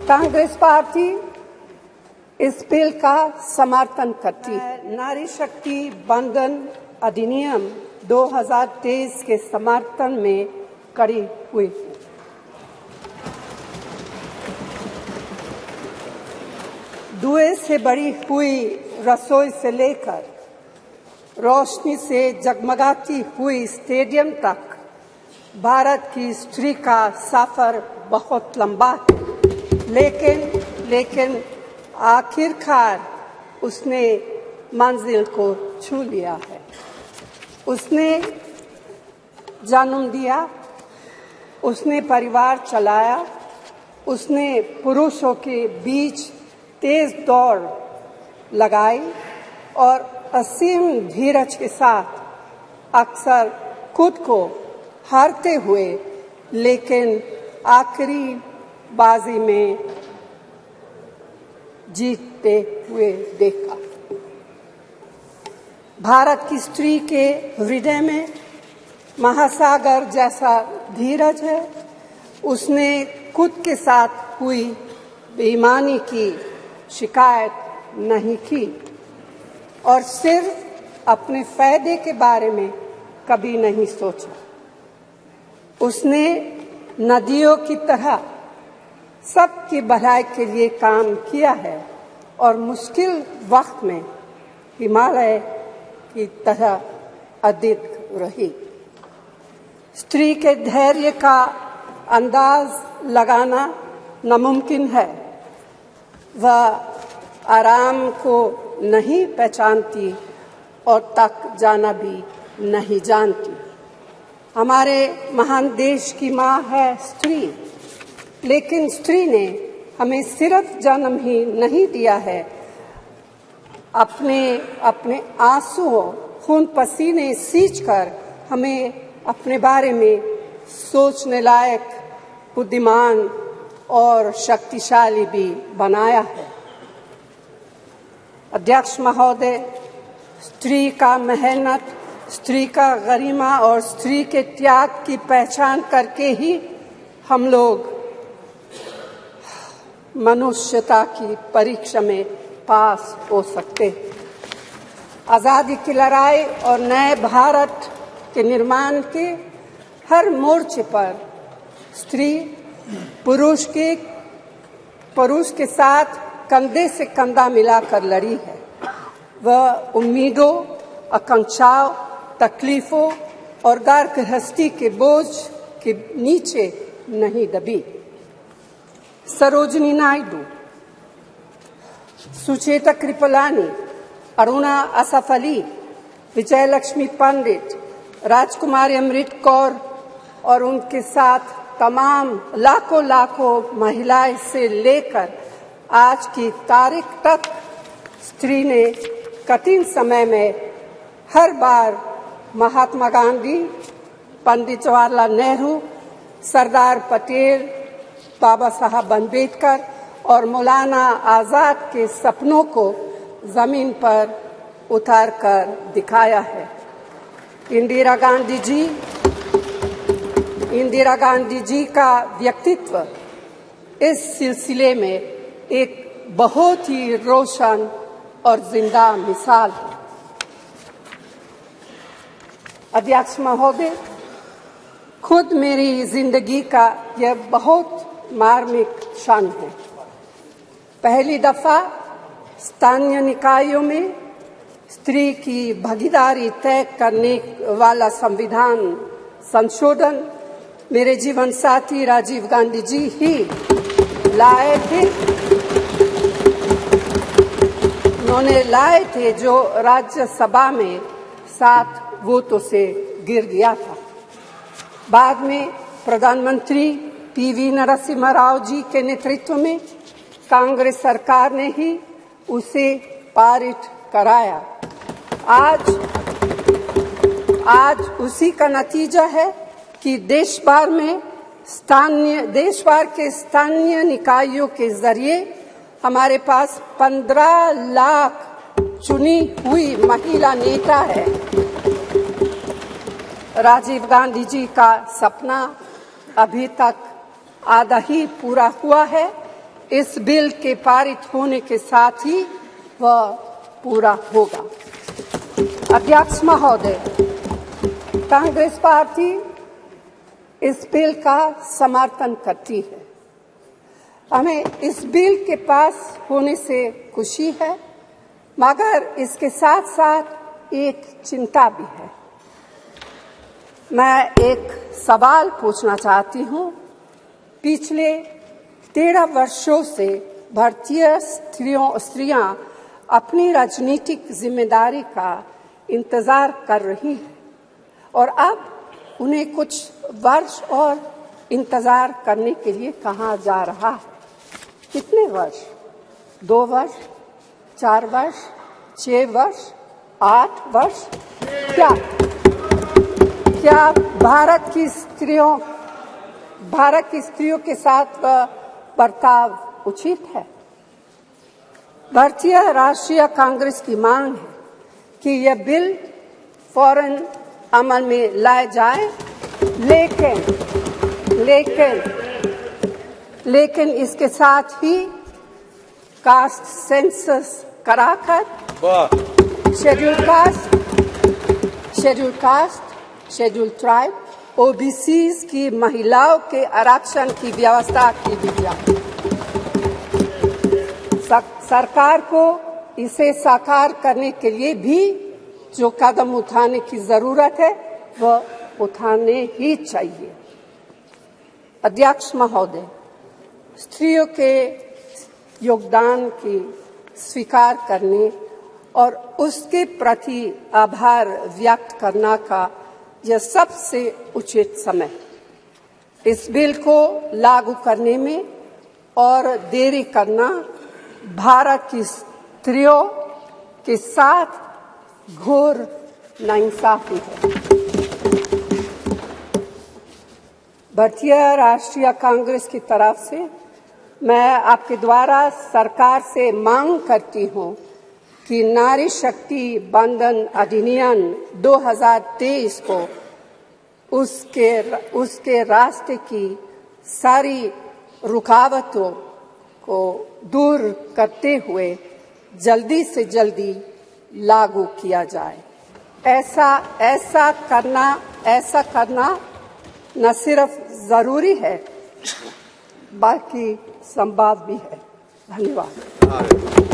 Congress party इस bill का समर्थन करती है। नारी शक्ति बंधन अधिनियम 2023 के समर्थन में खड़ी हुई। धुएं से भरी हुई रसोई से लेकर रोशनी से जगमगाती हुई स्टेडियम तक भारत की स्त्री का सफर बहुत लंबा है, लेकिन आखिरकार उसने मंजिल को छू लिया है। उसने जन्म दिया, उसने परिवार चलाया, उसने पुरुषों के बीच तेज दौड़ लगाई और असीम धीरज के साथ अक्सर खुद को हारते हुए लेकिन आखिरी बाजी में जीतते हुए देखा। भारत की स्त्री के हृदय में महासागर जैसा धीरज है। उसने खुद के साथ हुई बेईमानी की शिकायत नहीं की और सिर्फ अपने फायदे के बारे में कभी नहीं सोचा। उसने नदियों की तरह सबकी भलाई के लिए काम किया है और मुश्किल वक्त में हिमालय की तरह अडिग रही। स्त्री के धैर्य का अंदाज लगाना नामुमकिन है। वह आराम को नहीं पहचानती और तक जाना भी नहीं जानती। हमारे महान देश की माँ है स्त्री, लेकिन स्त्री ने हमें सिर्फ जन्म ही नहीं दिया है, अपने आंसुओं खून पसीने सींचकर हमें अपने बारे में सोचने लायक, बुद्धिमान और शक्तिशाली भी बनाया है। अध्यक्ष महोदय, स्त्री का मेहनत, स्त्री का गरिमा और स्त्री के त्याग की पहचान करके ही हम लोग मनुष्यता की परीक्षा में पास हो सकते हैं। आज़ादी की लड़ाई और नए भारत के निर्माण के हर मोर्चे पर स्त्री पुरुष के साथ कंधे से कंधा मिलाकर लड़ी है। वह उम्मीदों, आकांक्षाओं, तकलीफों और घर गृहस्थी के बोझ के नीचे नहीं दबी। सरोजिनी नायडू, सुचेता कृपलानी, अरुणा असफ अली, विजयलक्ष्मी पंडित, राजकुमारी अमृत कौर और उनके साथ तमाम लाखों महिलाएं से लेकर आज की तारीख तक स्त्री ने कठिन समय में हर बार महात्मा गांधी, पंडित जवाहरलाल नेहरू, सरदार पटेल, बाबा साहब अम्बेडकर और मौलाना आजाद के सपनों को जमीन पर उतारकर दिखाया है। इंदिरा गांधी जी का व्यक्तित्व इस सिलसिले में एक बहुत ही रोशन और जिंदा मिसाल है। अध्यक्ष महोदय, खुद मेरी जिंदगी का यह बहुत मार्मिक क्षण है। पहली दफा स्थानीय निकायों में स्त्री की भागीदारी तय करने वाला संविधान संशोधन मेरे जीवन साथी राजीव गांधी जी ही लाए थे। उन्होंने लाए थे जो राज्यसभा में 7 वोटों से गिर गया था। बाद में प्रधानमंत्री पीवी नरसिम्हा राव जी के नेतृत्व में कांग्रेस सरकार ने ही उसे पारित कराया। आज उसी का नतीजा है कि देश भर के स्थानीय निकायों के जरिए हमारे पास 15 लाख चुनी हुई महिला नेता है। राजीव गांधी जी का सपना अभी तक आधा ही पूरा हुआ है, इस बिल के पारित होने के साथ ही वह पूरा होगा। अध्यक्ष महोदय, कांग्रेस पार्टी इस बिल का समर्थन करती है। हमें इस बिल के पास होने से खुशी है, मगर इसके साथ साथ एक चिंता भी है। मैं एक सवाल पूछना चाहती हूँ। पिछले 13 वर्षों से भारतीय स्त्रियां अपनी राजनीतिक जिम्मेदारी का इंतजार कर रही हैं और अब उन्हें कुछ वर्ष और इंतजार करने के लिए कहा जा रहा है। कितने वर्ष? 2 वर्ष, 4 वर्ष, 6 वर्ष, 8 वर्ष? क्या भारत की स्त्रियों के साथ बर्ताव उचित है? भारतीय राष्ट्रीय कांग्रेस की मांग है कि यह बिल फौरन अमल में लाया जाए, लेकिन इसके साथ ही कास्ट सेंसस कराकर शेड्यूल ट्राइब, ओबीसीज की महिलाओं के आरक्षण की व्यवस्था की भी जाए। सरकार को इसे साकार करने के लिए भी जो कदम उठाने की जरूरत है वह उठाने ही चाहिए। अध्यक्ष महोदय, स्त्रियों के योगदान की स्वीकार करने और उसके प्रति आभार व्यक्त करना का यह सबसे उचित समय। इस बिल को लागू करने में और देरी करना भारत की स्त्रियों के साथ घोर नाइंसाफी है। भारतीय राष्ट्रीय कांग्रेस की तरफ से मैं आपके द्वारा सरकार से मांग करती हूं कि नारी शक्ति बंधन अधिनियम 2023 को उसके रास्ते की सारी रुकावटों को दूर करते हुए जल्दी से जल्दी लागू किया जाए। ऐसा करना न सिर्फ जरूरी है बल्कि संभव भी है। धन्यवाद।